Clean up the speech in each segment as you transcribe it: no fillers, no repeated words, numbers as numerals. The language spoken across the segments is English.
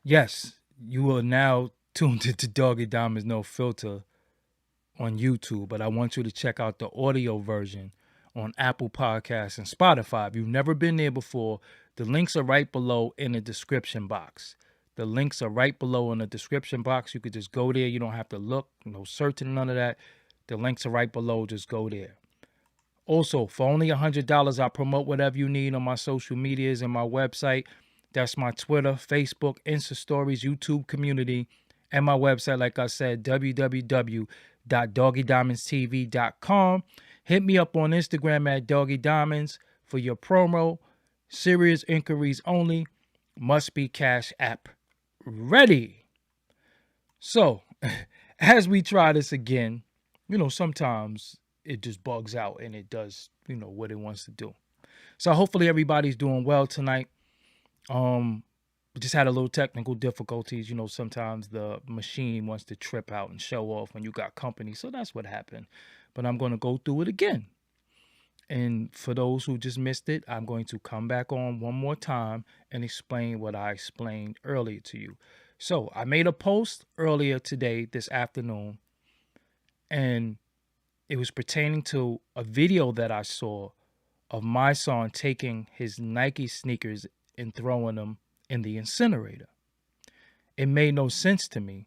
Yes, you are now tuned into Doggy Diamonds No Filter on YouTube, but I want you to check out the audio version on Apple Podcasts and Spotify. If you've never been there before, the links are right below in the description box. The links are right below in the description box. You could just go there. You don't have to look, no searching, none of that. The links are right below. Just go there. Also, for only $100, I promote whatever you need on my social medias and my website. That's my Twitter, Facebook, Insta Stories, YouTube community, and my website, like I said, www.doggydiamondstv.com. Hit me up on Instagram at Doggy Diamonds for your promo. Serious inquiries only. Must be Cash App ready. So, as we try this again, sometimes it just bugs out and it does, what it wants to do. So hopefully everybody's doing well tonight. We just had a little technical difficulties. Sometimes the machine wants to trip out and show off when you got company. So that's what happened. But I'm going to go through it again. And for those who just missed it, I'm going to come back on one more time and explain what I explained earlier to you. So I made a post earlier today, this afternoon, and it was pertaining to a video that I saw of Mysonne taking his Nike sneakers and throwing them in the incinerator. It made no sense to me,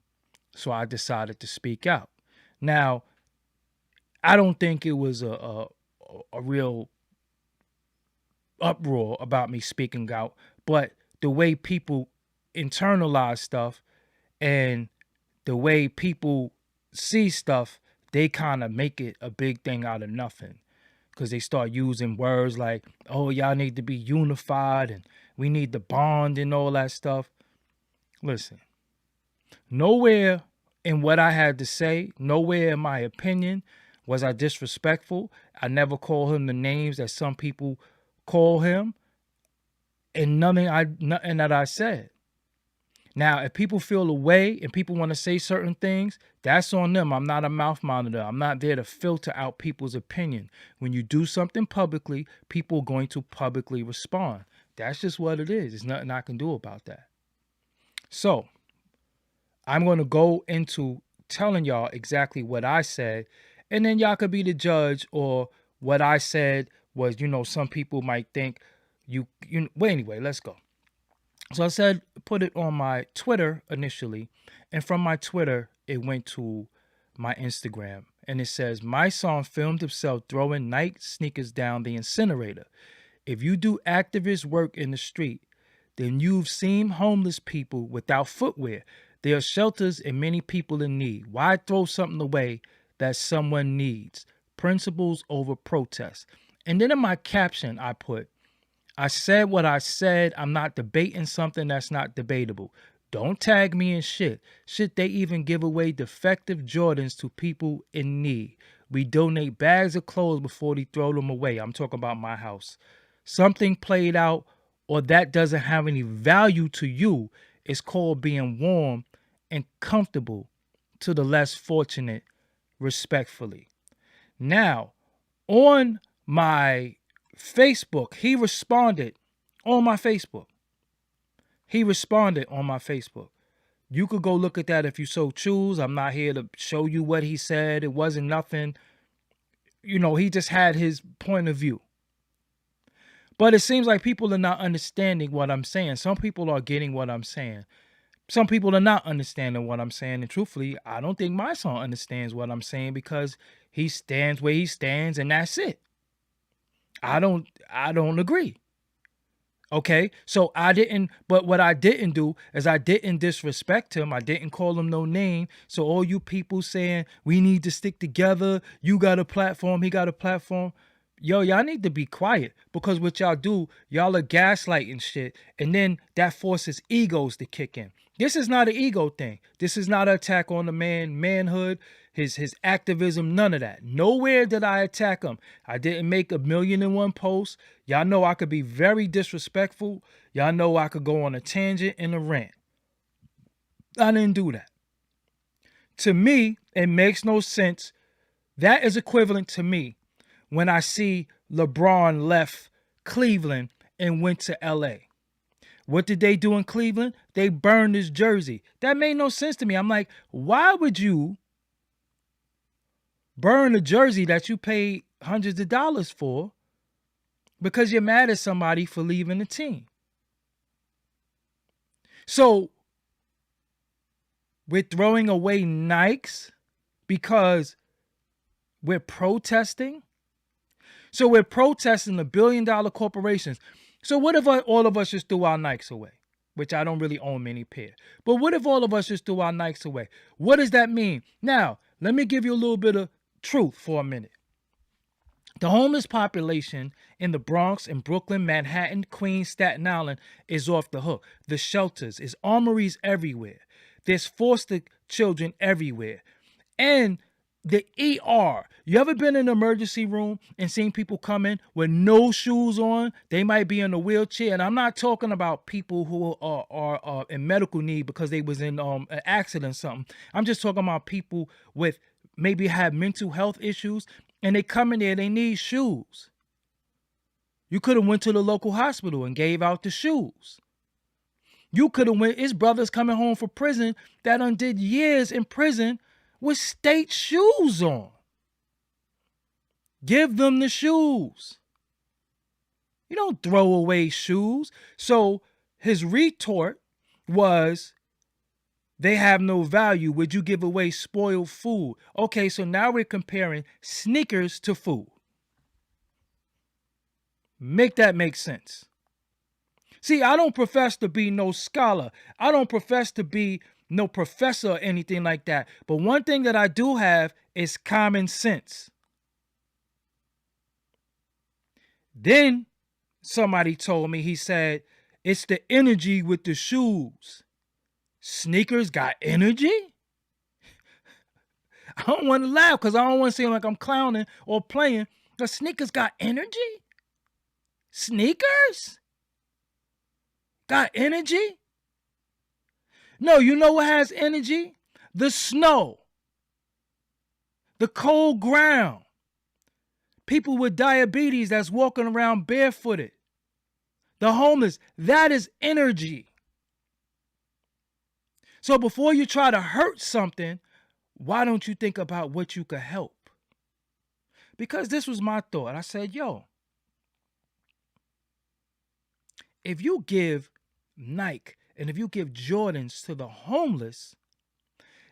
so I decided to speak out. Now, I don't think it was a real uproar about me speaking out, but the way people internalize stuff and the way people see stuff, they kind of make it a big thing out of nothing. Because they start using words like, oh, y'all need to be unified and we need to bond and all that stuff. Listen, nowhere in what I had to say, nowhere in my opinion, was I disrespectful. I never call him the names that some people call him, and nothing that I said. Now, if people feel a way and people want to say certain things, that's on them. I'm not a mouth monitor. I'm not there to filter out people's opinion. When you do something publicly, people are going to publicly respond. That's just what it is. There's nothing I can do about that. So, I'm going to go into telling y'all exactly what I said, and then y'all could be the judge, or what I said was, some people might think well, anyway, let's go. So I said, put it on my Twitter initially. And from my Twitter, it went to my Instagram. And it says, Mysonne filmed himself throwing Nike sneakers down the incinerator. If you do activist work in the street, then you've seen homeless people without footwear. There are shelters and many people in need. Why throw something away that someone needs? Principles over protest. And then in my caption, I said what I said. I'm not debating something that's not debatable. Don't tag me in shit. Shit, they even give away defective Jordans to people in need. We donate bags of clothes before they throw them away. I'm talking about my house. Something played out or that doesn't have any value to you is called being warm and comfortable to the less fortunate, respectfully. Now, on my Facebook, he responded on my Facebook. You could go look at that if you so choose. I'm not here to show you what he said. It wasn't nothing. He just had his point of view. But it seems like people are not understanding what I'm saying. Some people are getting what I'm saying. Some people are not understanding what I'm saying. And truthfully, I don't think Mysonne understands what I'm saying because he stands where he stands and that's it. I don't agree. Okay, so but what I didn't do is I didn't disrespect him. I didn't call him no name. So all you people saying we need to stick together, you got a platform, he got a platform. Yo, y'all need to be quiet because what y'all do, y'all are gaslighting shit. And then that forces egos to kick in. This is not an ego thing. This is not an attack on the manhood, his activism, none of that. Nowhere did I attack him. I didn't make 1,000,001 posts. Y'all know I could be very disrespectful. Y'all know I could go on a tangent and a rant. I didn't do that. To me, it makes no sense. That is equivalent to me when I see LeBron left Cleveland and went to LA. What did they do in Cleveland? They burned his jersey. That made no sense to me. I'm like, why would you burn a jersey that you paid hundreds of dollars for because you're mad at somebody for leaving the team? So we're throwing away Nikes because we're protesting. So we're protesting the billion-dollar corporations. So what if all of us just threw our Nikes away? Which I don't really own many pair. But what if all of us just threw our Nikes away? What does that mean? Now, let me give you a little bit of truth for a minute. The homeless population in the Bronx and Brooklyn, Manhattan, Queens, Staten Island is off the hook. The shelters, is armories everywhere. There's foster children everywhere. And the ER. You ever been in an emergency room and seen people come in with no shoes on? They might be in a wheelchair. And I'm not talking about people who are in medical need because they was in an accident or something. I'm just talking about people with maybe have mental health issues and they come in there, they need shoes. You could have went to the local hospital and gave out the shoes. You could have went, his brother's coming home from prison that undid years in prison with state shoes on. Give them the shoes. You don't throw away shoes. So his retort was, they have no value. Would you give away spoiled food? Okay, so now we're comparing sneakers to food. Make that make sense. See, I don't profess to be no scholar. I don't profess to be no professor or anything like that. But one thing that I do have is common sense. Then somebody told me, he said, it's the energy with the shoes. Sneakers got energy? I don't want to laugh because I don't want to seem like I'm clowning or playing. The sneakers got energy? Sneakers? Got energy? No, you know what has energy? The snow. The cold ground. People with diabetes that's walking around barefooted. The homeless. That is energy. So before you try to hurt something, why don't you think about what you could help? Because this was my thought. I said, yo, if you give Nike and if you give Jordans to the homeless,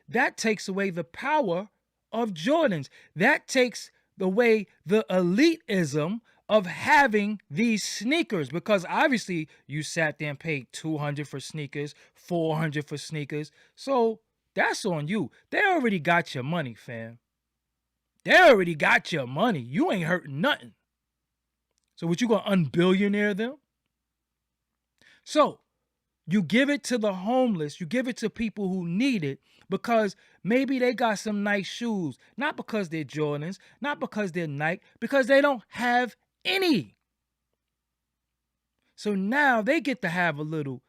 that takes away the power of Jordans. That takes away the elitism of having these sneakers, because obviously you sat there and paid $200 for sneakers, $400 for sneakers. So that's on you. They already got your money, fam. They already got your money. You ain't hurting nothing. So what, you gonna unbillionaire them? So you give it to the homeless, you give it to people who need it because maybe they got some nice shoes, not because they're Jordans, not because they're Nike, because they don't have any. So now they get to have a little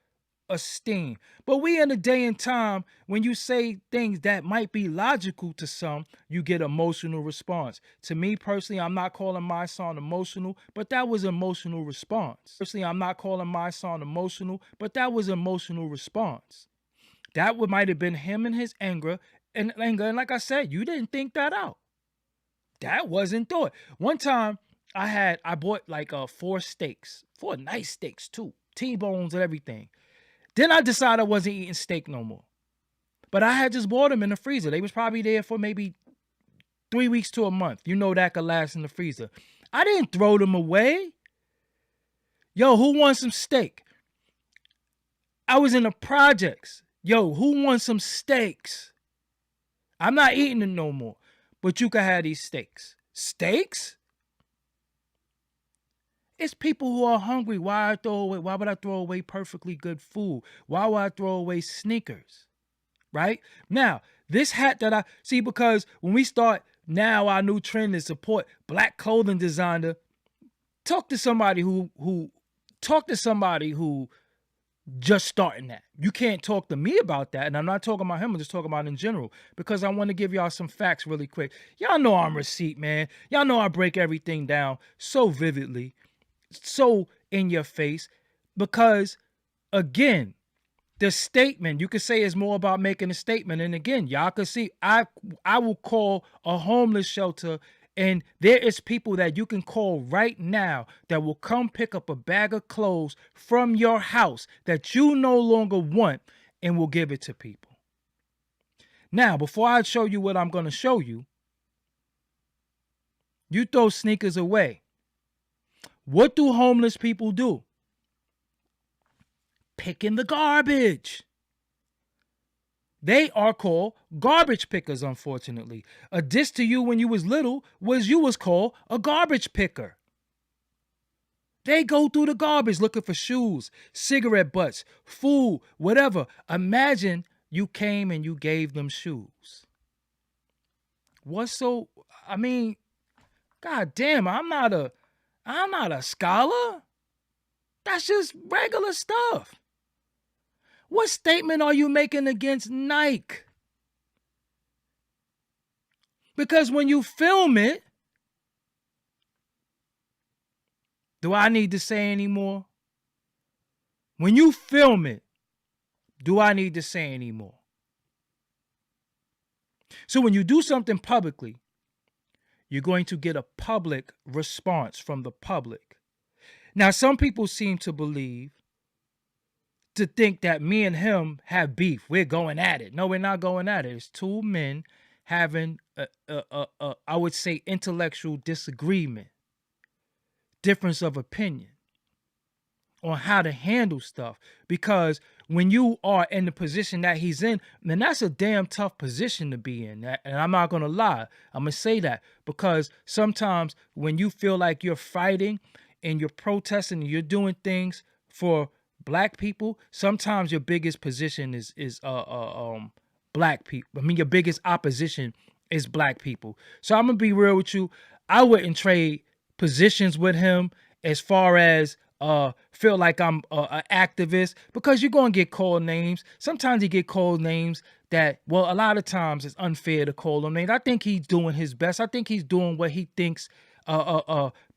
esteem. But we in a day and time when you say things that might be logical to some, you get emotional response. To me personally, I'm not calling Mysonne emotional, but that was emotional response. Personally, I'm not calling Mysonne emotional, but that was emotional response. That might have been him and his anger. And like I said, you didn't think that out. That wasn't thought. One time I bought like 4 steaks, 4 nice steaks too, T-bones and everything. Then I decided I wasn't eating steak no more. But I had just bought them in the freezer. They was probably there for maybe 3 weeks to a month. You know that could last in the freezer. I didn't throw them away. Yo, who wants some steak? I was in the projects. Yo, who wants some steaks? I'm not eating it no more. But you can have these steaks. Steaks? It's people who are hungry. Why would I throw away perfectly good food? Why would I throw away sneakers? Right? Now, this hat that I see, because when we start now our new trend is support black clothing designer, talk to somebody who just starting that. You can't talk to me about that. And I'm not talking about him, I'm just talking about in general. Because I want to give y'all some facts really quick. Y'all know I'm receipt, man. Y'all know I break everything down so vividly, so in your face, because again, the statement, you could say, is more about making a statement. And again, y'all could see, I will call a homeless shelter, and there is people that you can call right now that will come pick up a bag of clothes from your house that you no longer want and will give it to people. Now, before I show you what I'm going to show you, you throw sneakers away. What do homeless people do? Pick in the garbage. They are called garbage pickers, unfortunately. A diss to you when you was little was you was called a garbage picker. They go through the garbage looking for shoes, cigarette butts, food, whatever. Imagine you came and you gave them shoes. What's so, I mean, God damn, I'm not a scholar. That's just regular stuff. What statement are you making against Nike? Because when you film it, do I need to say any more? When you film it, do I need to say any more? So when you do something publicly, you're going to get a public response from the public. Now, some people seem to think that me and him have beef. We're going at it. No, we're not going at it. It's two men having I would say, intellectual disagreement, difference of opinion on how to handle stuff. Because when you are in the position that he's in, man, that's a damn tough position to be in. And I'm not going to lie. I'm going to say that because sometimes when you feel like you're fighting and you're protesting and you're doing things for Black people, sometimes your biggest position is Black people. I mean, your biggest opposition is Black people. So I'm going to be real with you. I wouldn't trade positions with him as far as feel like I'm an activist, because you're going to get called names. Sometimes you get called names that, well, a lot of times it's unfair to call them names. I think he's doing his best. I think he's doing what he thinks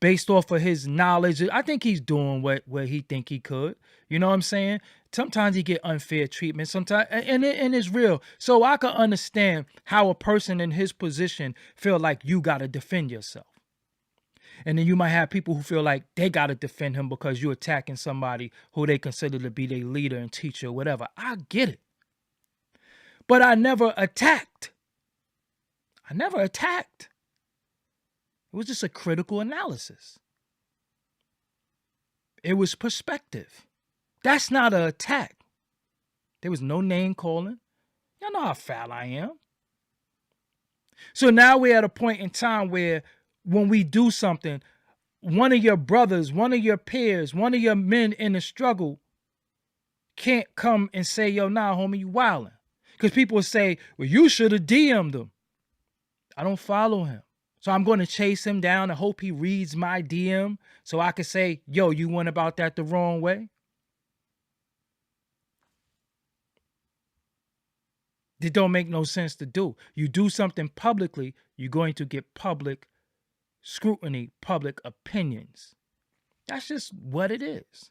based off of his knowledge. I think he's doing what he think he could. You know what I'm saying? Sometimes you get unfair treatment. Sometimes, and it's real. So I can understand how a person in his position feel like you got to defend yourself. And then you might have people who feel like they got to defend him because you're attacking somebody who they consider to be their leader and teacher or whatever. I get it. But I never attacked. It was just a critical analysis. It was perspective. That's not an attack. There was no name calling. Y'all know how foul I am. So now we're at a point in time where when we do something, one of your brothers, one of your peers, one of your men in the struggle can't come and say, yo, nah, homie, you wildin'. Because people will say, well, you should have DM'd him. I don't follow him. So I'm going to chase him down and hope he reads my DM so I can say, yo, you went about that the wrong way. It don't make no sense to do. You do something publicly, you're going to get public scrutiny, public opinions. That's just what it is,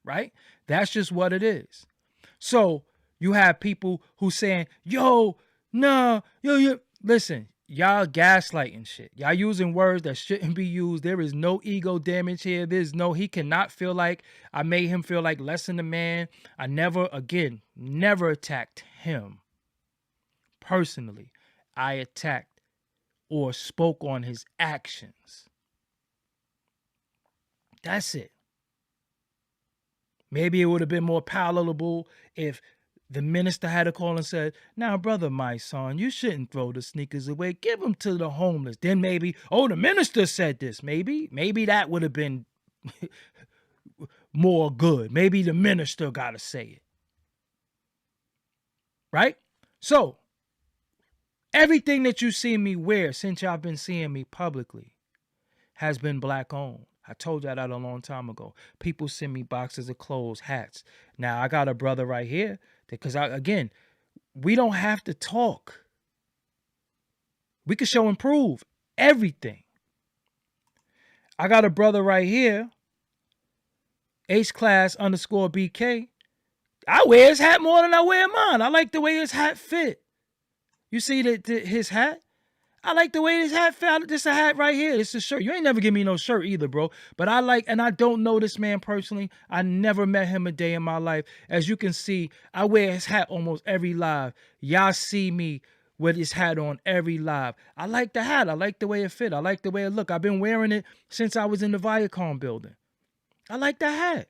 right? That's just what it is. So you have people who saying, yo, nah, yo, listen, y'all gaslighting shit. Y'all using words that shouldn't be used. There is no ego damage here. He cannot feel like I made him feel like less than a man. I never attacked him personally. I attacked or spoke on his actions. That's it. Maybe it would have been more palatable if the minister had a call and said, now, brother Mysonne, you shouldn't throw the sneakers away. Give them to the homeless. Then maybe, oh, the minister said this. Maybe that would have been more good. Maybe the minister got to say it. Right? So, everything that you see me wear since y'all been seeing me publicly has been Black owned. I told y'all that a long time ago. People send me boxes of clothes, hats. Now, I got a brother right here because, again, we don't have to talk. We can show and prove everything. I got a brother right here, H class _BK. I wear his hat more than I wear mine. I like the way his hat fit. You see his hat? I like the way his hat fit. This a hat right here. It's a shirt. You ain't never give me no shirt either, bro. But I like, and I don't know this man personally. I never met him a day in my life. As you can see, I wear his hat almost every live. Y'all see me with his hat on every live. I like the hat. I like the way it fit. I like the way it look. I've been wearing it since I was in the Viacom building. I like the hat.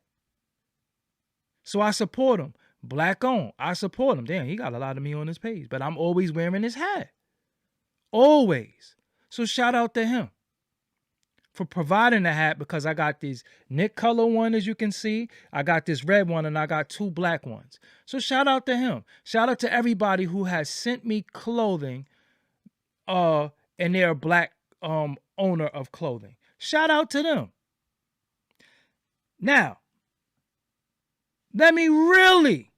So I support him. Black on. I support him. Damn, he got a lot of me on his page. But I'm always wearing his hat. Always. So shout out to him for providing the hat, because I got these Nick color one, as you can see. I got this red one, and I got 2 black ones. So shout out to him. Shout out to everybody who has sent me clothing and they're a black owner of clothing. Shout out to them. Now, let me really,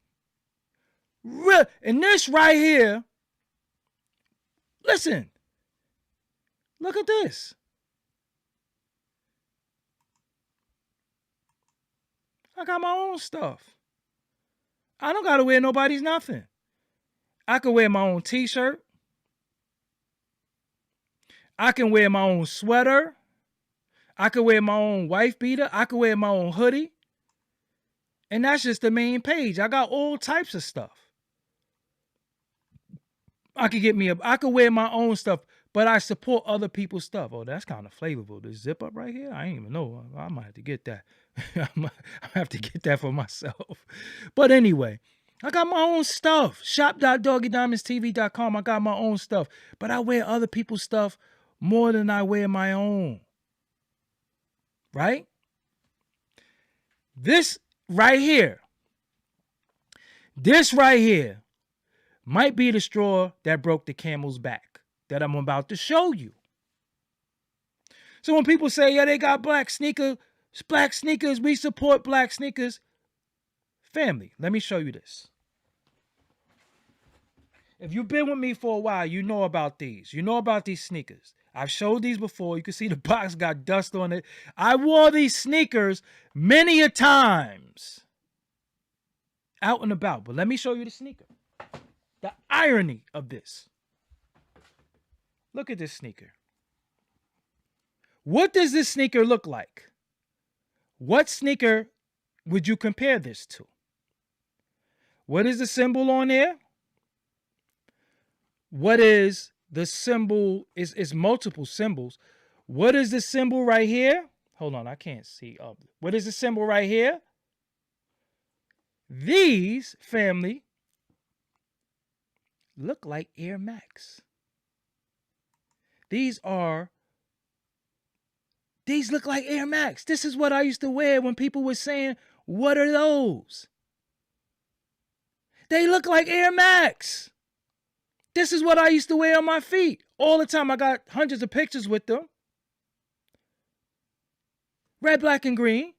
and this right here, listen, look at this. I got my own stuff. I don't got to wear nobody's nothing. I can wear my own t-shirt. I can wear my own sweater. I can wear my own wife beater. I can wear my own hoodie. And that's just the main page. I got all types of stuff. I could wear my own stuff, but I support other people's stuff. Oh, that's kind of flavorful. This zip up right here, I ain't even know. I might have to get that. I have to get that for myself. But anyway, I got my own stuff. Shop.doggiediamondstv.com. I got my own stuff. But I wear other people's stuff more than I wear my own. Right? This right here might be the straw that broke the camel's back that I'm about to show you. So when people say, yeah, they got black sneakers, we support black sneakers. Family, let me show you this. If you've been with me for a while, you know about these. You know about these sneakers. I've showed these before. You can see the box got dust on it. I wore these sneakers many a times out and about. But let me show you the sneaker. The irony of this. Look at this sneaker. What does this sneaker look like? What sneaker would you compare this to? What is the symbol on there? What is the symbol? Is multiple symbols. What is the symbol right here? Hold on, I can't see. What is the symbol right here? These, family, look like Air Max. These look like Air Max. This is what I used to wear when people were saying, what are those? They look like Air Max. This is what I used to wear on my feet all the time. I got hundreds of pictures with them. Red, black, and green.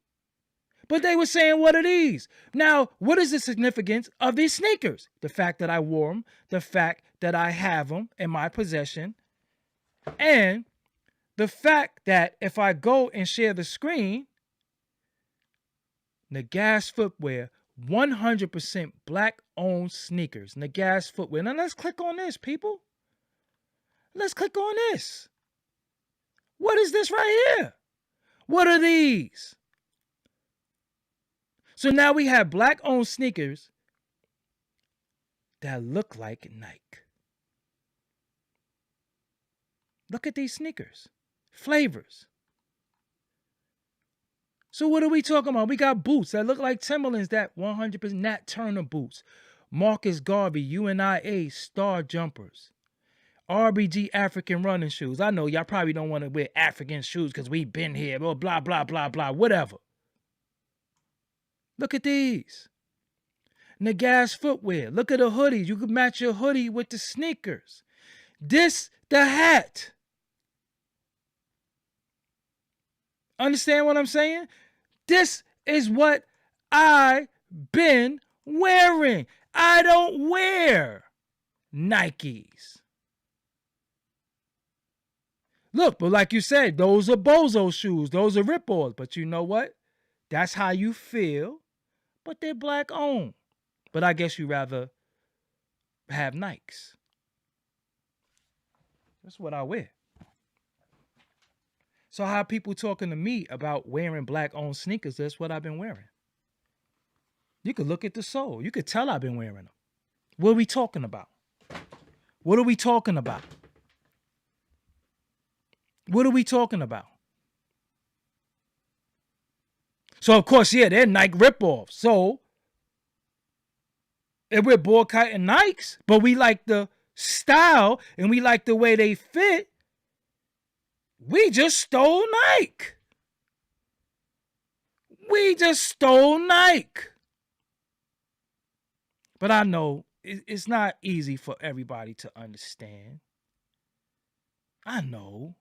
But they were saying, what are these? Now, what is the significance of these sneakers? The fact that I wore them, the fact that I have them in my possession, and the fact that if I go and share the screen, Nagast Footwear, 100% black-owned sneakers. Nagast Footwear. Now, let's click on this, people. Let's click on this. What is this right here? What are these? So now we have black-owned sneakers that look like Nike. Look at these sneakers. Flavors. So what are we talking about? We got boots that look like Timberlands, that 100% Nat Turner boots. Marcus Garvey, UNIA Star Jumpers. RBG African running shoes. I know y'all probably don't want to wear African shoes because we've been here, blah, blah, blah, blah, blah, whatever. Look at these. Nagast Footwear. Look at the hoodies. You could match your hoodie with the sneakers. This, the hat. Understand what I'm saying? This is what I've been wearing. I don't wear Nikes. Look, but like you said, those are bozo shoes. Those are ripoffs. But you know what? That's how you feel. But they're black owned. But I guess you rather have Nikes. That's what I wear. So how people talking to me about wearing black owned sneakers, that's what I've been wearing. You could look at the sole. You could tell I've been wearing them. What are we talking about? What are we talking about? What are we talking about? So of course, yeah, they're Nike ripoffs. So if we're boycotting Nikes, but we like the style and we like the way they fit, we just stole Nike. We just stole Nike. But I know it's not easy for everybody to understand. I know.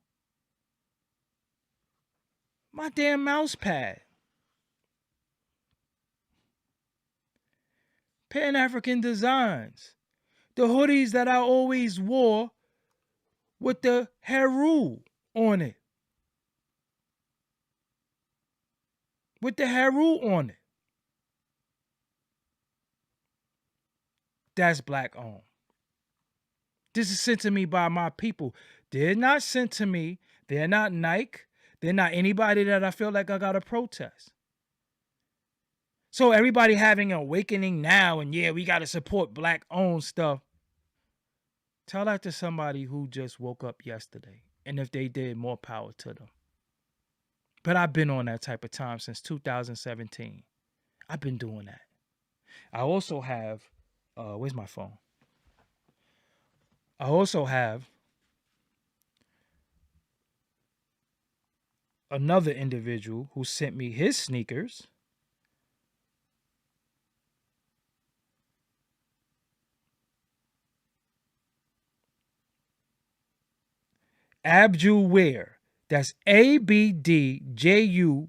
My damn mouse pad. Pan-African designs. The hoodies that I always wore with the Heru on it. With the Heru on it. That's black owned. This is sent to me by my people. They're not sent to me. They're not Nike. They're not anybody that I feel like I got to protest. So everybody having an awakening now and yeah, we got to support black owned stuff. Tell that to somebody who just woke up yesterday. And if they did, more power to them. But I've been on that type of time since 2017. I've been doing that. I also have, where's my phone? I also have another individual who sent me his sneakers. Abdul Wear. That's ABDJUWEAR.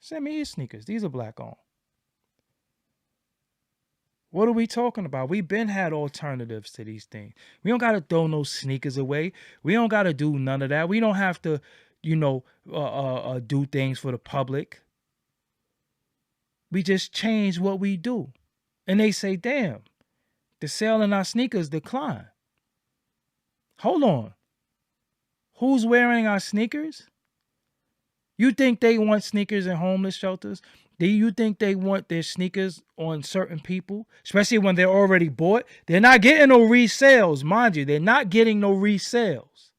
Send me his sneakers. These are black owned. What are we talking about? We've been had alternatives to these things. We don't got to throw no sneakers away. We don't got to do none of that. We don't have to, do things for the public. We just change what we do. And they say, damn, the sale in our sneakers decline. Hold on. Who's wearing our sneakers? You think they want sneakers in homeless shelters? Do you think they want their sneakers on certain people? Especially when they're already bought? They're not getting no resales, mind you. They're not getting no resales.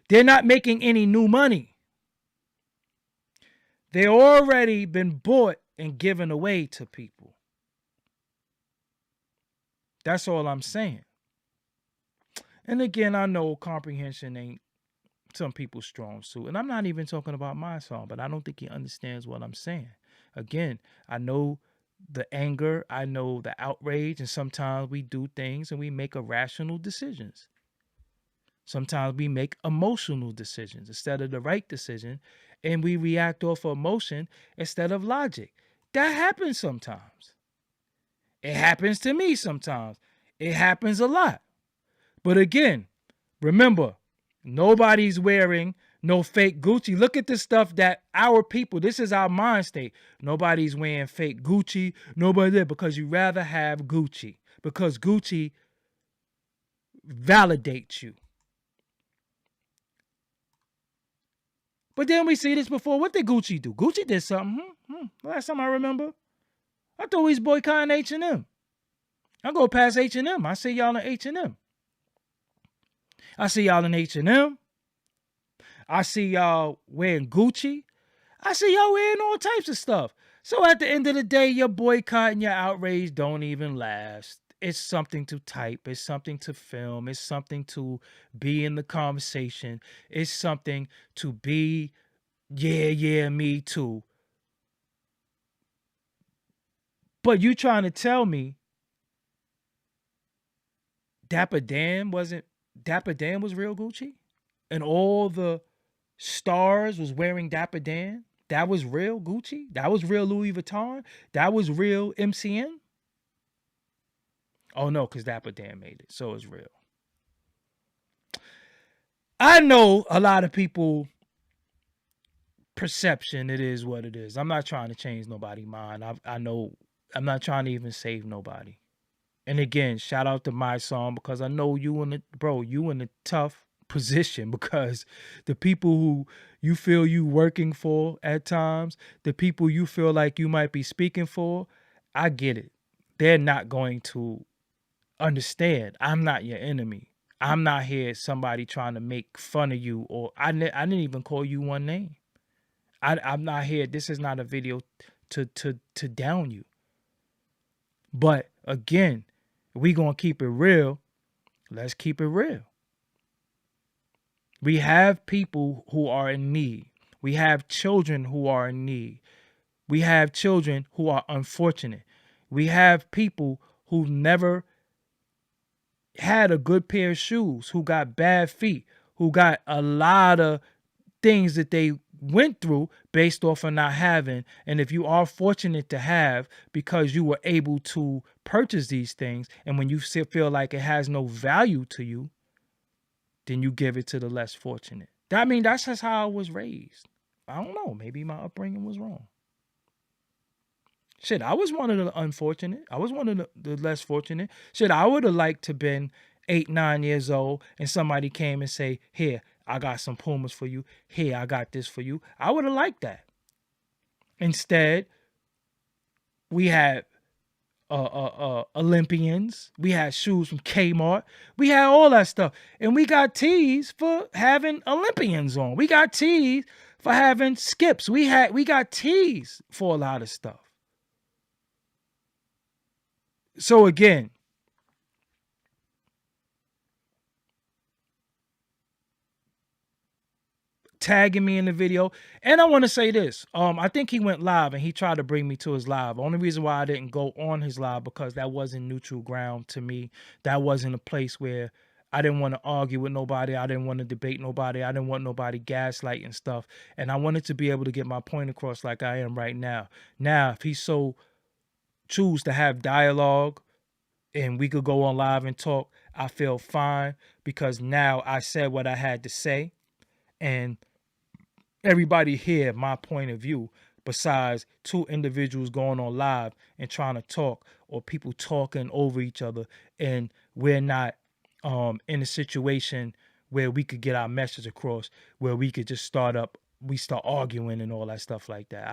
They're not making any new money. They already been bought and given away to people. That's all I'm saying. And again, I know comprehension ain't some people's strong suit. And I'm not even talking about my song, but I don't think he understands what I'm saying. Again, I know the anger, I know the outrage, and sometimes we do things and we make irrational decisions. Sometimes we make emotional decisions instead of the right decision, and we react off of emotion instead of logic. That happens sometimes. It happens to me sometimes. It happens a lot. But again, remember, nobody's wearing no fake Gucci. Look at the stuff that our people, this is our mind state. Nobody's wearing fake Gucci. Nobody there because you rather have Gucci. Because Gucci validates you. But then we see this before. What did Gucci do? Gucci did something. Last time I remember, I thought we was boycotting H&M. I go past H&M. I see y'all in H&M. I see y'all in H&M. I see y'all wearing Gucci. I see y'all wearing all types of stuff. So at the end of the day, your boycott and your outrage don't even last. It's something to type. It's something to film. It's something to be in the conversation. It's something to be, yeah, me too. But you trying to tell me Dapper Dan was real Gucci? And all the stars was wearing Dapper Dan? That was real Gucci? That was real Louis Vuitton? That was real MCN? Oh no, because Dapper Dan made it. So it's real. I know a lot of people perception, it is what it is. I'm not trying to change nobody's mind. I know I'm not trying to even save nobody. And again, shout out to Mysonne, because I know you in a tough position, because the people who you feel you working for at times, the people you feel like you might be speaking for, I get it. They're not going to understand. I'm not your enemy. I'm not here somebody trying to make fun of you, or I didn't even call you one name. I'm not here. This is not a video to down you. But again, we gonna keep it real. Let's keep it real. We have people who are in need. We have children who are in need. We have children who are unfortunate. We have people who never had a good pair of shoes, who got bad feet, who got a lot of things that they went through based off of not having. And if you are fortunate to have, because you were able to purchase these things, and when you feel like it has no value to you, then you give it to the less fortunate. I mean, that's just how I was raised. I don't know. Maybe my upbringing was wrong. Shit, I was one of the unfortunate. I was one of the less fortunate. Shit, I would have liked to been 8, 9 years old and somebody came and say, here, I got some Pumas for you. Here, I got this for you. I would have liked that. Instead, we had Olympians. We had shoes from Kmart. We had all that stuff. And we got teased for having Olympians on. We got teased for having skips. We got teased for a lot of stuff. So again, tagging me in the video. And I want to say this. I think he went live and he tried to bring me to his live. Only reason why I didn't go on his live, because that wasn't neutral ground to me. That wasn't a place where I didn't want to argue with nobody. I didn't want to debate nobody. I didn't want nobody gaslighting stuff. And I wanted to be able to get my point across like I am right now. Now, if he so choose to have dialogue and we could go on live and talk, I feel fine, because now I said what I had to say. And everybody hear my point of view, besides two individuals going on live and trying to talk, or people talking over each other, and we're not in a situation where we could get our message across, where we could just start arguing and all that stuff like that.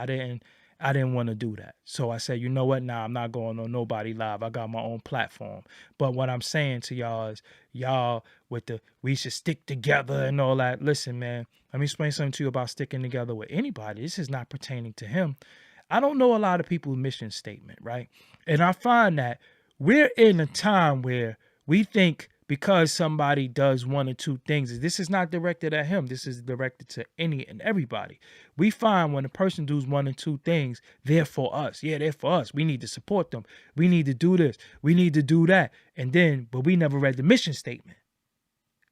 I didn't want to do that. So I said, you know what? Nah, I'm not going on nobody live. I got my own platform. But what I'm saying to y'all is, y'all with the we should stick together and all that. Listen, man, let me explain something to you about sticking together with anybody. This is not pertaining to him. I don't know a lot of people's mission statement, right? And I find that we're in a time where we think because somebody does one or two things, this is not directed at him. This is directed to any and everybody. We find when a person does one or two things, they're for us. Yeah, they're for us. We need to support them. We need to do this. We need to do that. And then, but we never read the mission statement.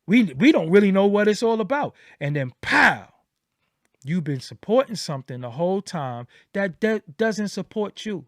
We don't really know what it's all about. And then, pow, you've been supporting something the whole time that doesn't support you,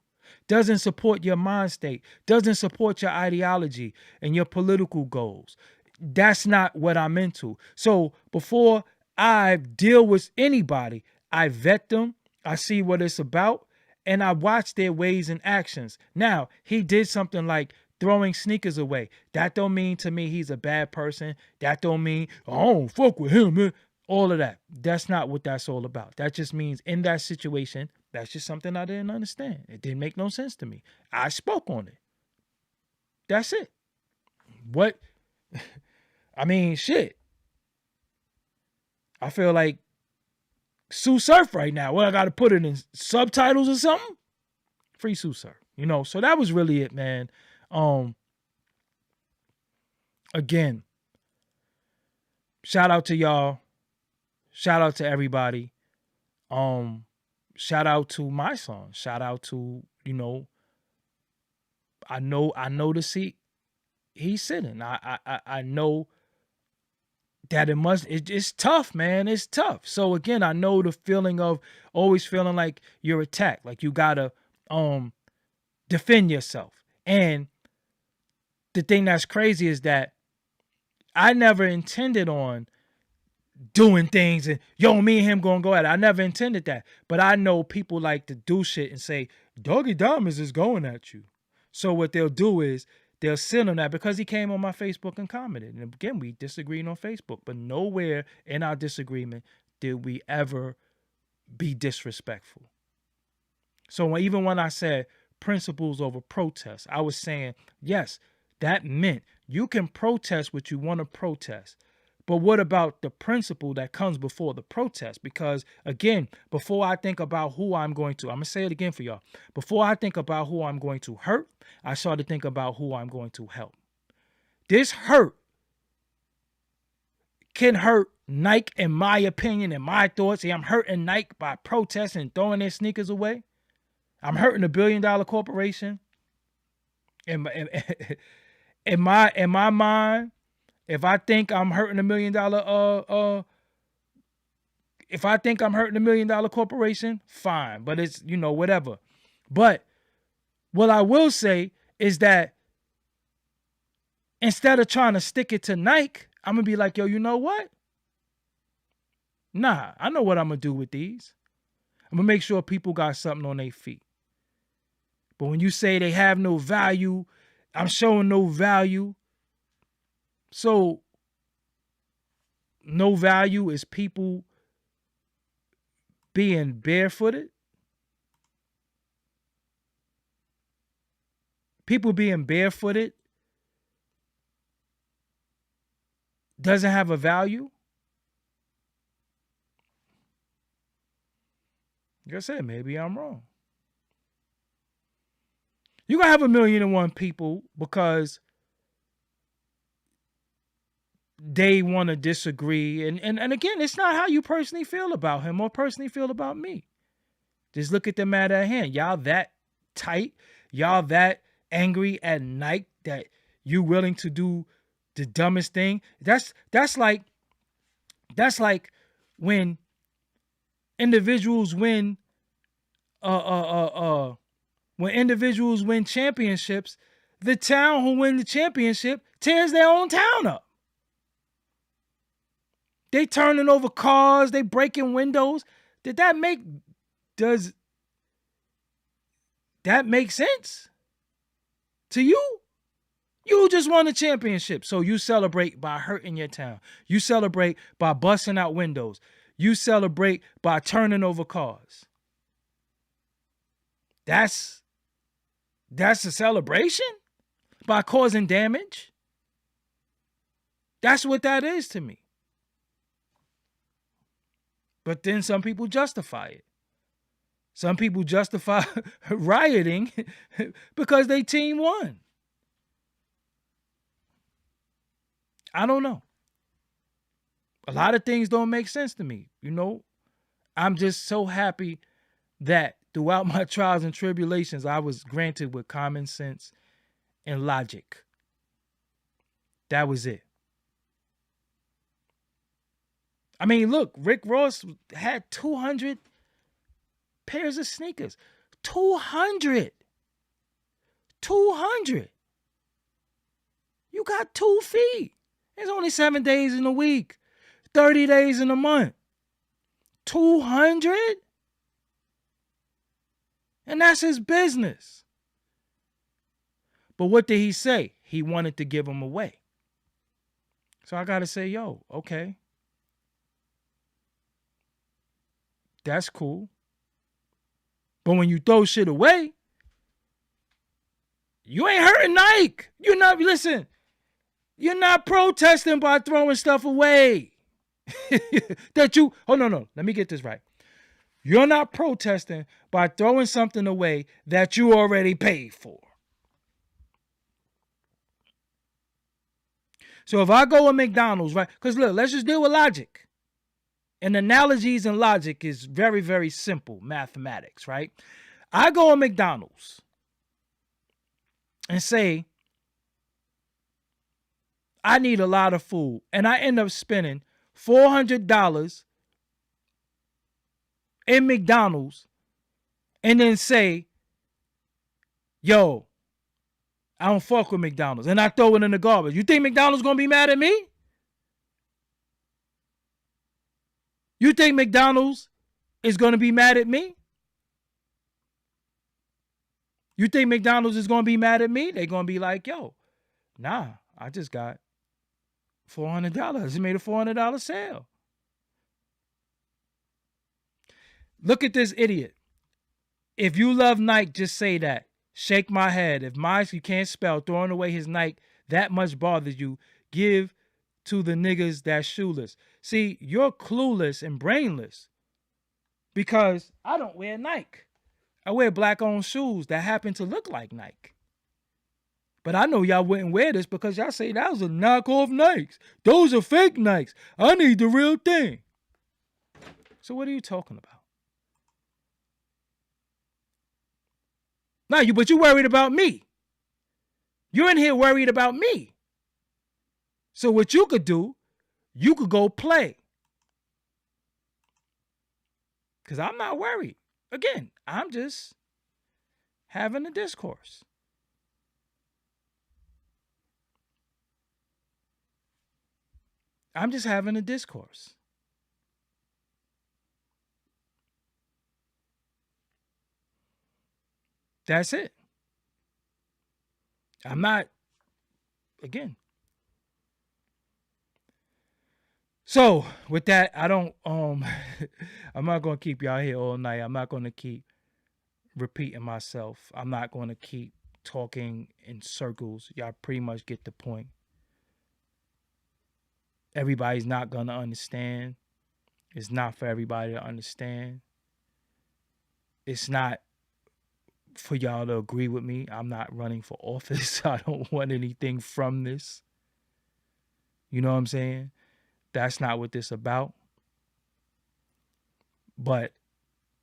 doesn't support your mind state, doesn't support your ideology and your political goals. That's not what I'm into. So before I deal with anybody, I vet them, I see what it's about, and I watch their ways and actions. Now, he did something like throwing sneakers away. That don't mean to me he's a bad person. That don't mean, I don't fuck with him, man. All of that. That's not what that's all about. That just means in that situation, that's just something I didn't understand. It didn't make no sense to me. I spoke on it. That's it. What? I mean, shit. I feel like Sue Surf right now. Well, I got to put it in subtitles or something. Free Sue Surf. You know, so that was really it, man. Again, shout out to y'all. Shout out to everybody. Shout out to Mysonne. Shout out to, you know, I know the seat he's sitting. I know that it's tough, man. It's tough. So again, I know the feeling of always feeling like you're attacked, like you gotta defend yourself. And the thing that's crazy is that I never intended on doing things and yo, me and him gonna go at it. I never intended that. But I know people like to do shit and say, Doggie Diamonds is going at you. So what they'll do is they'll send him that because he came on my Facebook and commented. And again, we disagreed on Facebook, but nowhere in our disagreement did we ever be disrespectful. So even when I said principles over protest, I was saying, yes, that meant you can protest what you want to protest. But what about the principle that comes before the protest? Because again, before I think about who I'm going to say it again for y'all. Before I think about who I'm going to hurt, I start to think about who I'm going to help. This hurt can hurt Nike, in my opinion, in my thoughts. See, I'm hurting Nike by protesting and throwing their sneakers away. I'm hurting $1 billion corporation. In my mind, if I think I'm hurting $1 million, if I think I'm hurting $1 million corporation, fine. But it's, whatever. But what I will say is that instead of trying to stick it to Nike, I'm going to be like, yo, you know what? Nah, I know what I'm going to do with these. I'm going to make sure people got something on their feet. But when you say they have no value, I'm showing no value. So no value is people being barefooted. People being barefooted doesn't have a value. Like I said, maybe I'm wrong. You're going to have 1,000,001 people because they want to disagree. And again, it's not how you personally feel about him or personally feel about me. Just look at the matter at hand. Y'all that tight. Y'all that angry at night that you willing to do the dumbest thing. That's like when individuals win when individuals win championships, the town who win the championship tears their own town up. They turning over cars, they breaking windows. Does that make sense to you? You just won a championship, so you celebrate by hurting your town. You celebrate by busting out windows. You celebrate by turning over cars. That's a celebration? By causing damage? That's what that is to me. But then some people justify it. Some people justify rioting because their team won. I don't know. A lot of things don't make sense to me. I'm just so happy that throughout my trials and tribulations, I was granted with common sense and logic. That was it. I mean, look, Rick Ross had 200 pairs of sneakers. 200. You got 2 feet. There's only 7 days in a week. 30 days in a month. 200? And that's his business. But what did he say? He wanted to give them away. So I got to say, yo, okay. That's cool. But when you throw shit away, you ain't hurting Nike. You're not protesting by throwing stuff away. No. Let me get this right. You're not protesting by throwing something away that you already paid for. So if I go to McDonald's, right? Because look, let's just deal with logic. And analogies and logic is very, very simple mathematics, right? I go to McDonald's and say, I need a lot of food. And I end up spending $400 in McDonald's and then say, yo, I don't fuck with McDonald's. And I throw it in the garbage. You think McDonald's going to be mad at me? You think McDonald's is going to be mad at me? You think McDonald's is going to be mad at me? They're going to be like, yo, nah, I just got $400. It made a $400 sale. Look at this idiot. If you love Nike, just say that. Shake my head. If you can't spell, throwing away his Nike that much bothers you, give to the niggas that's shoeless. See, you're clueless and brainless because I don't wear Nike. I wear black-owned shoes that happen to look like Nike. But I know y'all wouldn't wear this because y'all say that was a knockoff Nikes. Those are fake Nikes. I need the real thing. So what are you talking about? Now, but you worried about me. You're in here worried about me. So what you could do, you could go play. Because I'm not worried. Again, I'm just having a discourse. I'm just having a discourse. That's it. I'm not, again. So with that, I don't, I'm not going to keep y'all here all night. I'm not going to keep repeating myself. I'm not going to keep talking in circles. Y'all pretty much get the point. Everybody's not going to understand. It's not for everybody to understand. It's not for y'all to agree with me. I'm not running for office. I don't want anything from this. You know what I'm saying? That's not what this is about. But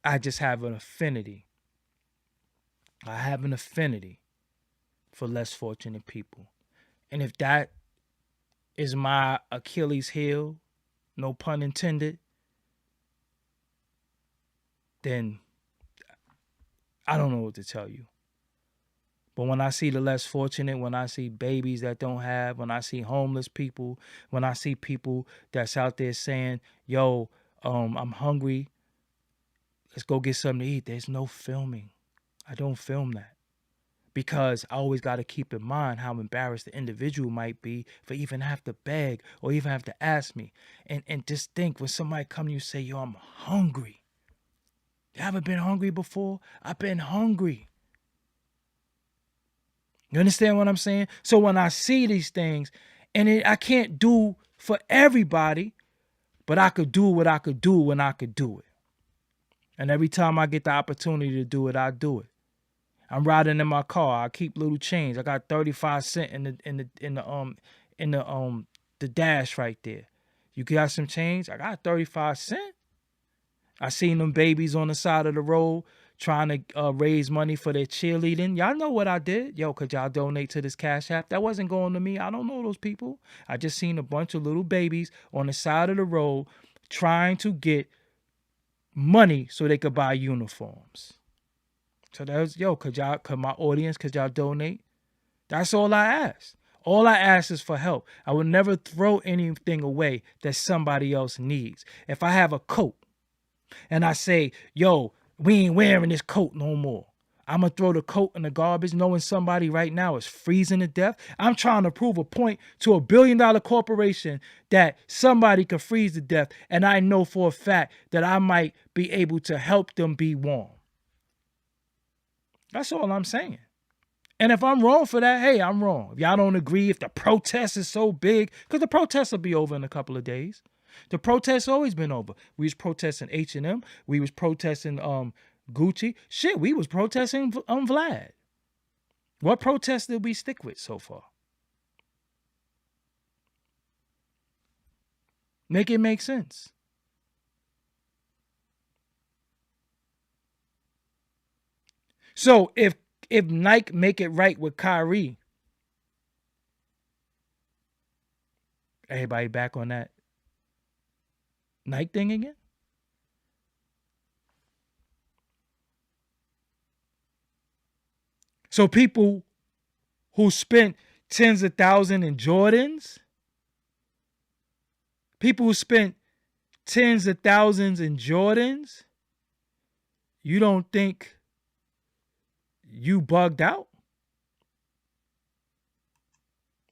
I just have an affinity. I have an affinity for less fortunate people. And if that is my Achilles heel, no pun intended, then I don't know what to tell you. But when I see the less fortunate, when I see babies that don't have, when I see homeless people, when I see people that's out there saying, yo, I'm hungry, let's go get something to eat. There's no filming. I don't film that. Because I always got to keep in mind how embarrassed the individual might be for even have to beg or even have to ask me. And just think, when somebody come to you and say, yo, I'm hungry. You haven't been hungry before? I've been hungry. You understand what I'm saying? So when I see these things, and I can't do for everybody, but I could do what I could do when I could do it. And every time I get the opportunity to do it, I do it. I'm riding in my car. I keep little change. I got 35 cents in the dash right there. You got some change? I got 35 cents. I seen them babies on the side of the road trying to raise money for their cheerleading. Y'all know what I did. Yo, could y'all donate to this Cash App? That wasn't going to me. I don't know those people. I just seen a bunch of little babies on the side of the road trying to get money so they could buy uniforms. So that was, yo, could my audience, could y'all donate? That's all I ask. All I ask is for help. I would never throw anything away that somebody else needs. If I have a coat and I say, yo, we ain't wearing this coat no more, I'm going to throw the coat in the garbage knowing somebody right now is freezing to death. I'm trying to prove a point to $1 billion corporation that somebody could freeze to death, and I know for a fact that I might be able to help them be warm. That's all I'm saying. And if I'm wrong for that, hey, I'm wrong. If y'all don't agree, if the protest is so big, because the protest will be over in a couple of days. The protest's always been over. We was protesting H&M. We was protesting Gucci. Shit, we was protesting Vlad. What protest did we stick with so far? Make it make sense. So if Nike make it right with Kyrie, everybody back on that Nike thing again? So people who spent tens of thousands in Jordans, people who spent tens of thousands in Jordans, you don't think you bugged out?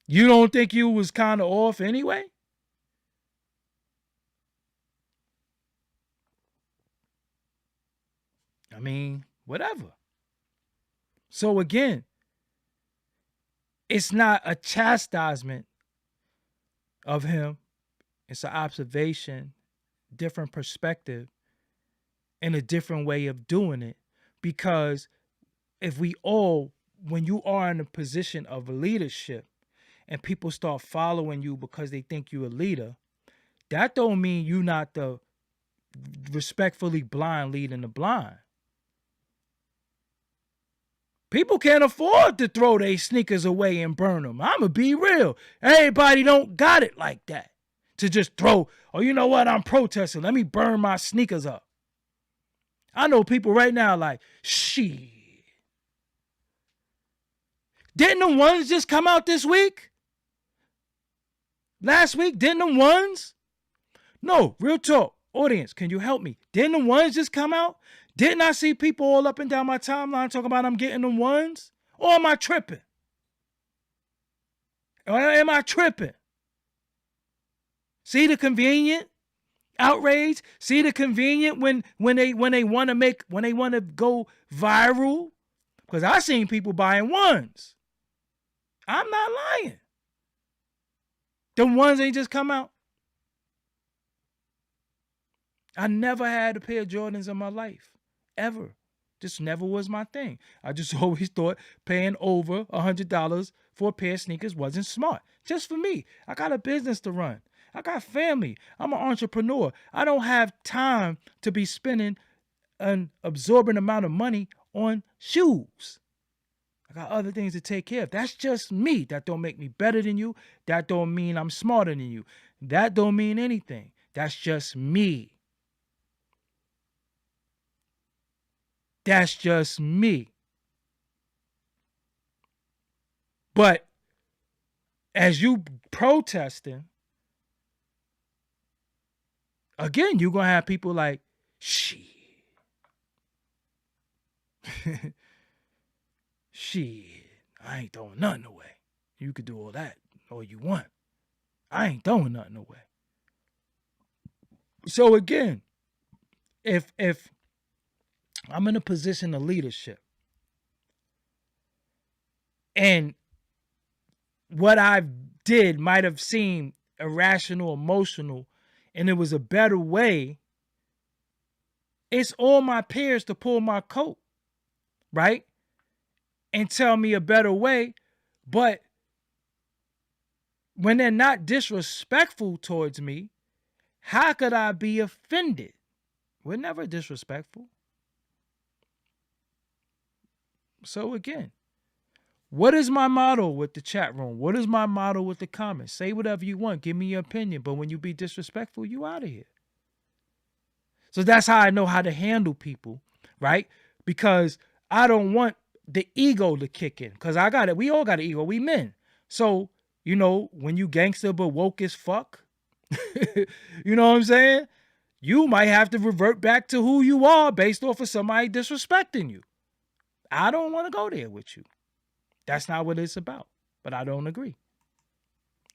You don't think you was kind of off anyway? I mean, whatever. So again, it's not a chastisement of him. It's an observation, different perspective, and a different way of doing it. Because if we all, when you are in a position of leadership and people start following you because they think you're a leader, that don't mean you not the respectfully blind leading the blind. People can't afford to throw their sneakers away and burn them. I'ma be real. Everybody don't got it like that. To just throw, oh, you know what? I'm protesting. Let me burn my sneakers up. I know people right now like, shit. Didn't the ones just come out this week? Last week, didn't the ones? No, real talk. Audience, can you help me? Didn't the ones just come out? Didn't I see people all up and down my timeline talking about I'm getting the ones? Or am I tripping? Or am I tripping? See the convenient outrage? See the convenient when they want to go viral? Because I seen people buying ones. I'm not lying. The ones ain't just come out. I never had a pair of Jordans in my life. Ever. Just never was my thing. I just always thought paying over $100 for a pair of sneakers wasn't smart. Just for me. I got a business to run. I got family. I'm an entrepreneur. I don't have time to be spending an absorbent amount of money on shoes. I got other things to take care of. That's just me. That don't make me better than you. That don't mean I'm smarter than you. That don't mean anything. That's just me. That's just me. But as you protesting, again, you're going to have people like, shit. Shit. I ain't throwing nothing away. You could do all that all you want. I ain't throwing nothing away. So again, if I'm in a position of leadership and what I did might have seemed irrational, emotional, and it was a better way, it's all my peers to pull my coat, right? And tell me a better way. But when they're not disrespectful towards me, how could I be offended? We're never disrespectful. So again, what is my motto with the chat room? What is my motto with the comments? Say whatever you want. Give me your opinion. But when you be disrespectful, you out of here. So that's how I know how to handle people, right? Because I don't want the ego to kick in. Because I got it. We all got an ego. We men. So, you know, when you gangster but woke as fuck, you know what I'm saying? You might have to revert back to who you are based off of somebody disrespecting you. I don't want to go there with you. That's not what it's about. But I don't agree.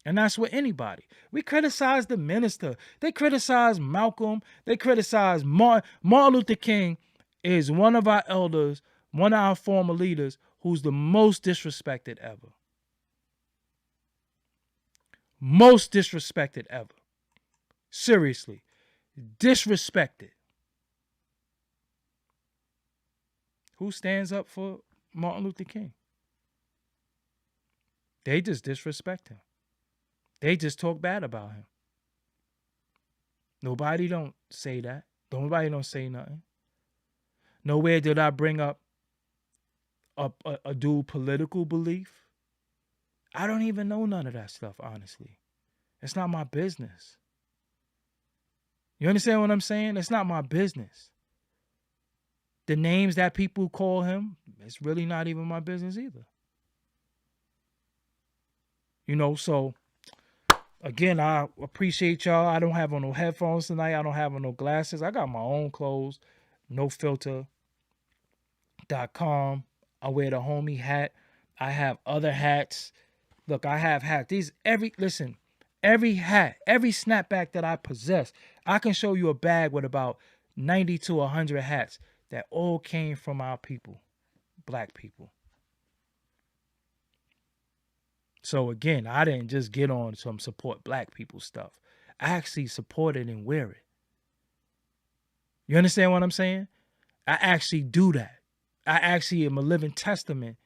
And that's with anybody. We criticize the minister. They criticize Malcolm. They criticize Martin Luther King is one of our elders, one of our former leaders who's the most disrespected ever. Most disrespected ever. Seriously. Disrespected. Who stands up for Martin Luther King? They just disrespect him. They just talk bad about him. Nobody don't say that. Nobody don't say nothing. Nowhere did I bring up a dude political belief. I don't even know none of that stuff, honestly. It's not my business. You understand what I'm saying? It's not my business. The names that people call him, it's really not even my business either. You know, so Again, I appreciate y'all. I don't have on no headphones tonight. I don't have on no glasses. I got my own clothes. NoFilter.com. I wear the homie hat. I have other hats. Look, I have hats. Every hat, every snapback that I possess, I can show you a bag with about 90 to 100 hats that all came from our people, black people. So again, I didn't just get on some support black people stuff. I actually support it and wear it. You understand what I'm saying? I actually do that. I actually am a living testament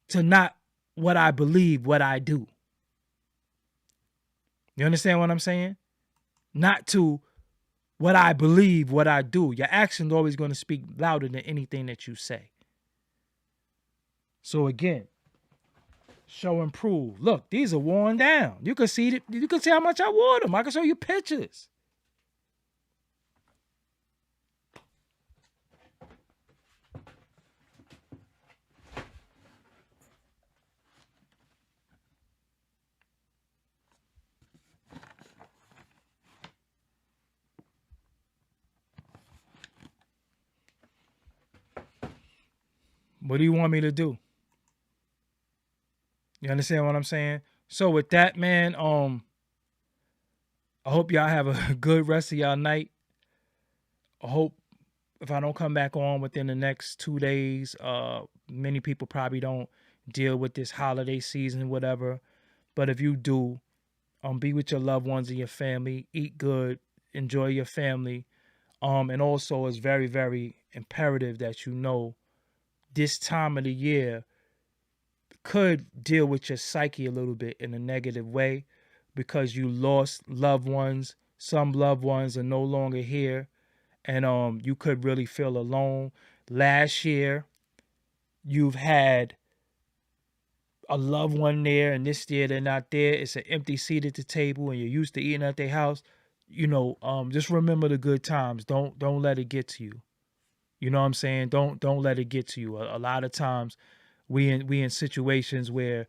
to not what I believe, what I do. You understand what I'm saying? Not to what I believe, what I do. Your actions are always going to speak louder than anything that you say. So again, show and prove. Look, these are worn down. You can see it. You can see how much I wore them. I can show you pictures. What do you want me to do? You understand what I'm saying? So with that, man, I hope y'all have a good rest of y'all night. I hope if I don't come back on within the next 2 days, many people probably don't deal with this holiday season, whatever. But if you do, be with your loved ones and your family, eat good, enjoy your family. And also it's very, very imperative that you know this time of the year could deal with your psyche a little bit in a negative way because you lost loved ones. Some loved ones are no longer here, and you could really feel alone. Last year, you've had a loved one there, and this year they're not there. It's an empty seat at the table, and you're used to eating at their house. Just remember the good times. Don't let it get to you. You know what I'm saying? Don't let it get to you. A lot of times we in situations where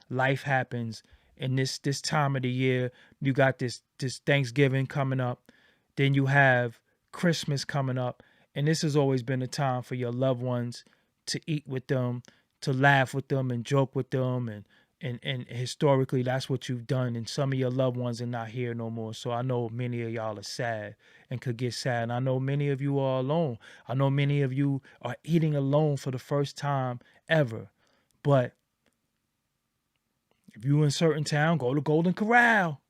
life happens, and this time of the year you got this Thanksgiving coming up, then you have Christmas coming up, and this has always been a time for your loved ones to eat with them, to laugh with them and joke with them, and historically that's what you've done, and some of your loved ones are not here no more. So I know many of y'all are sad and could get sad, and I know many of you are alone. I know many of you are eating alone for the first time ever. But if you in certain town, go to Golden Corral.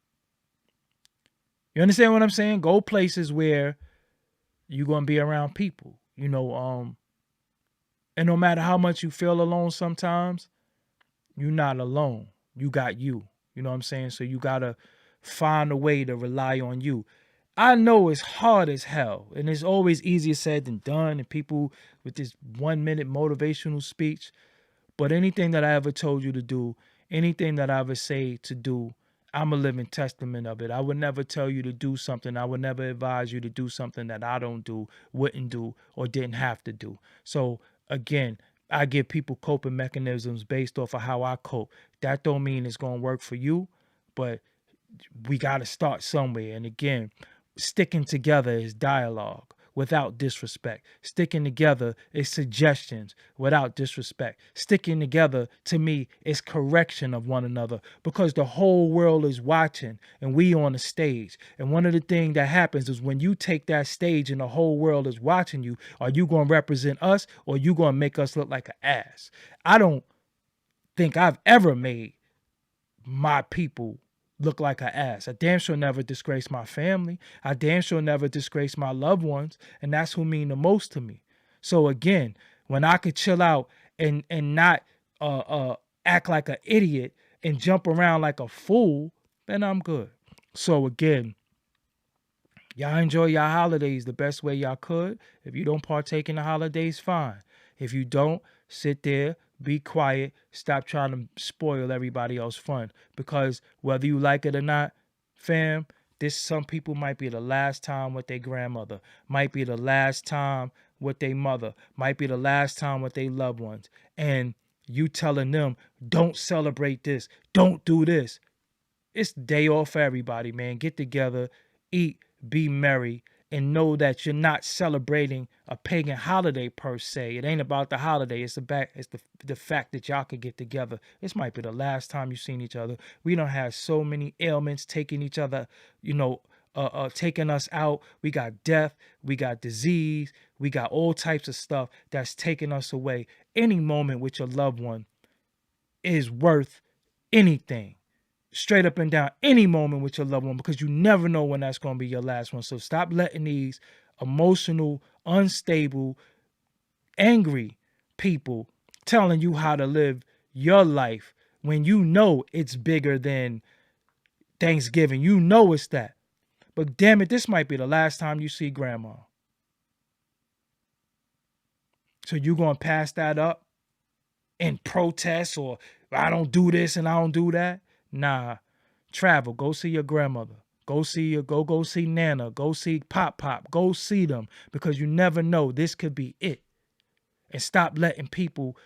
You understand what I'm saying? Go places where you're gonna be around people. And no matter how much you feel alone sometimes, you're not alone. You got you. You know what I'm saying? So you gotta find a way to rely on you. I know it's hard as hell, and it's always easier said than done. And people with this 1 minute motivational speech, but anything that I ever told you to do, anything that I ever say to do, I'm a living testament of it. I would never tell you to do something. I would never advise you to do something that I don't do, wouldn't do, or didn't have to do. So again, I give people coping mechanisms based off of how I cope. That don't mean it's going to work for you, but we got to start somewhere. And again, sticking together is dialogue without disrespect. Sticking together is suggestions without disrespect. Sticking together, to me, is correction of one another, because the whole world is watching and we on the stage. And one of the things that happens is when you take that stage and the whole world is watching you, are you going to represent us, or are you going to make us look like an ass? I don't think I've ever made my people look like an ass. I damn sure never disgrace my family. I damn sure never disgrace my loved ones, and that's who mean the most to me. So again, when I could chill out and not act like an idiot and jump around like a fool, then I'm good. So again, y'all enjoy your holidays the best way y'all could. If you don't partake in the holidays, fine. If you don't, sit there, be quiet, stop trying to spoil everybody else's fun. Because whether you like it or not, fam, some people might be the last time with their grandmother, might be the last time with their mother, might be the last time with their loved ones. And you telling them, don't celebrate this, don't do this. it's the day off for everybody, man. Get together, eat, be merry, and know that you're not celebrating a pagan holiday per se. It ain't about the holiday. It's the fact that y'all could get together. This might be the last time you've seen each other. We don't have so many ailments taking each other, taking us out. We got death, we got disease, we got all types of stuff that's taking us away. Any moment with your loved one is worth anything. Straight up and down, any moment with your loved one, because you never know when that's going to be your last one. So stop letting these emotional, unstable, angry people telling you how to live your life when you know it's bigger than Thanksgiving. You know it's that. But damn it, this might be the last time you see grandma. So you going to pass that up in protest, or I don't do this and I don't do that? Nah, travel. Go see your grandmother. Go see Nana. Go see Pop. Go see them, because you never know. This could be it. And stop letting people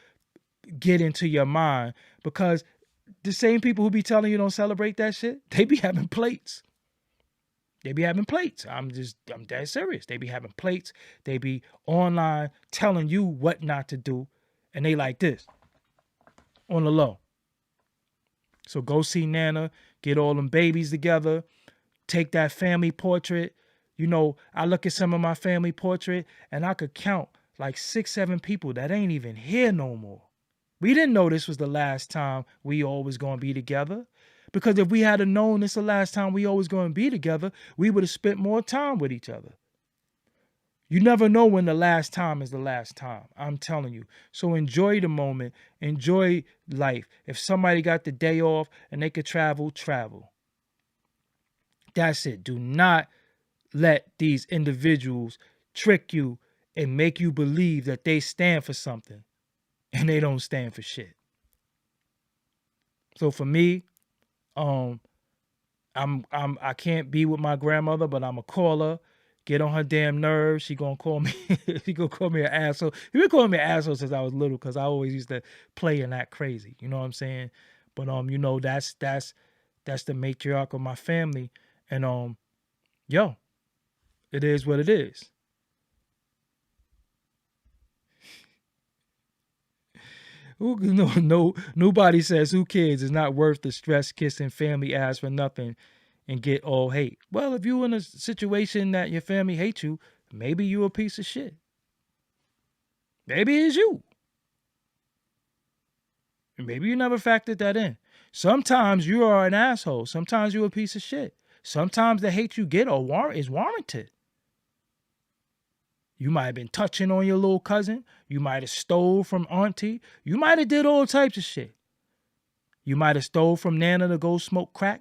get into your mind, because the same people who be telling you don't celebrate that shit, they be having plates. They be having plates. I'm dead serious. They be having plates. They be online telling you what not to do. And they like this on the low. So go see Nana, get all them babies together, take that family portrait. I look at some of my family portrait and I could count like 6, 7 people that ain't even here no more. We didn't know this was the last time we always going to be together. Because if we had known this the last time we always going to be together, we would have spent more time with each other. You never know when the last time is the last time. I'm telling you. So enjoy the moment. Enjoy life. If somebody got the day off and they could travel, travel. That's it. Do not let these individuals trick you and make you believe that they stand for something and they don't stand for shit. So for me, I can't be with my grandmother, but I'm a caller. Get on her damn nerves. She gonna call me. She gonna call me an asshole. She been calling me an asshole since I was little, because I always used to play and act crazy. You know what I'm saying? But that's the matriarch of my family, and it is what it is. Nobody says who cares. It's not worth the stress, kissing family ass for nothing and get all hate. Well, if you're in a situation that your family hates you, maybe you a piece of shit. Maybe it's you. Maybe you never factored that in. Sometimes you are an asshole. Sometimes you're a piece of shit. Sometimes the hate you get is warranted. You might have been touching on your little cousin. You might have stole from auntie. You might have did all types of shit. You might have stole from Nana to go smoke crack.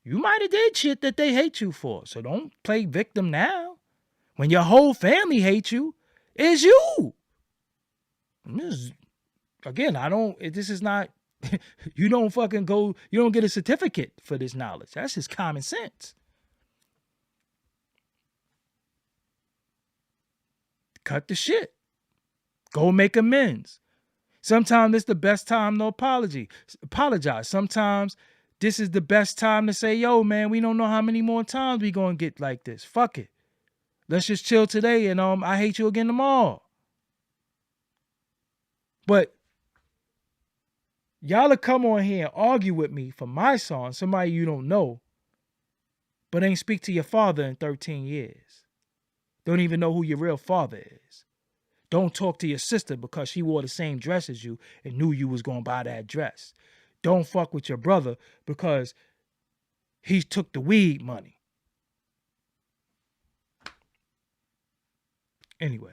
You might have did shit that they hate you for. So don't play victim now. When your whole family hates you, it's you. This is not, you don't get a certificate for this knowledge. That's just common sense. Cut the shit. Go make amends. Sometimes it's the best time to apologize. Sometimes this is the best time to say, yo, man, we don't know how many more times we gonna get like this. Fuck it. Let's just chill today and I hate you again tomorrow. But y'all will come on here and argue with me for my song, somebody you don't know, but ain't speak to your father in 13 years. Don't even know who your real father is. Don't talk to your sister because she wore the same dress as you and knew you was going to buy that dress. Don't fuck with your brother because he took the weed money. Anyway,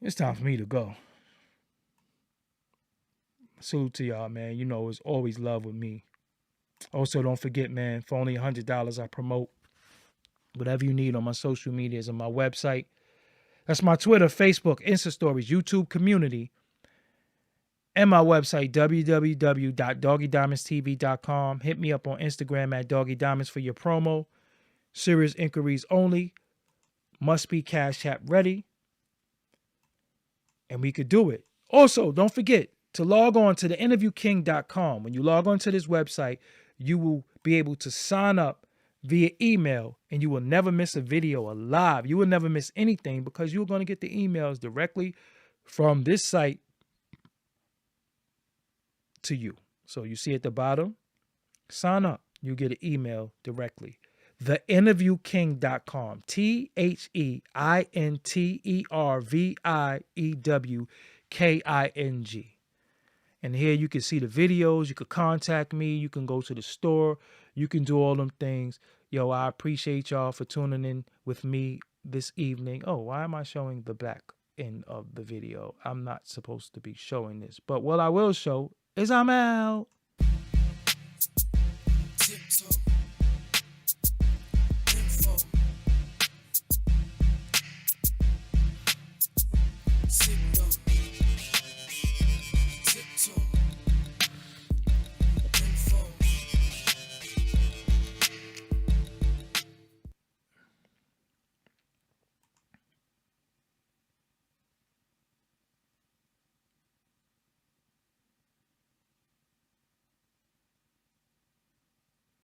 it's time for me to go. Salute to y'all, man. It's always love with me. Also, don't forget, man, for only $100, I promote whatever you need on my social medias and my website. That's my Twitter, Facebook, Insta Stories, YouTube community, and my website, www.doggiediamondstv.com. Hit me up on Instagram at Doggie Diamonds for your promo. Serious inquiries only. Must be Cash App ready. And we could do it. Also, don't forget, to log on to the interviewking.com. When you log on to this website, you will be able to sign up via email, and you will never miss a video alive. You will never miss anything because you're going to get the emails directly from this site to you. So you see at the bottom, sign up. You get an email directly. Theinterviewking.com. THEINTERVIEWKING. And here you can see the videos. You could contact me. You can go to the store. You can do all them things. Yo, I appreciate y'all for tuning in with me this evening. Oh, why am I showing the back end of the video? I'm not supposed to be showing this. But what I will show is I'm out.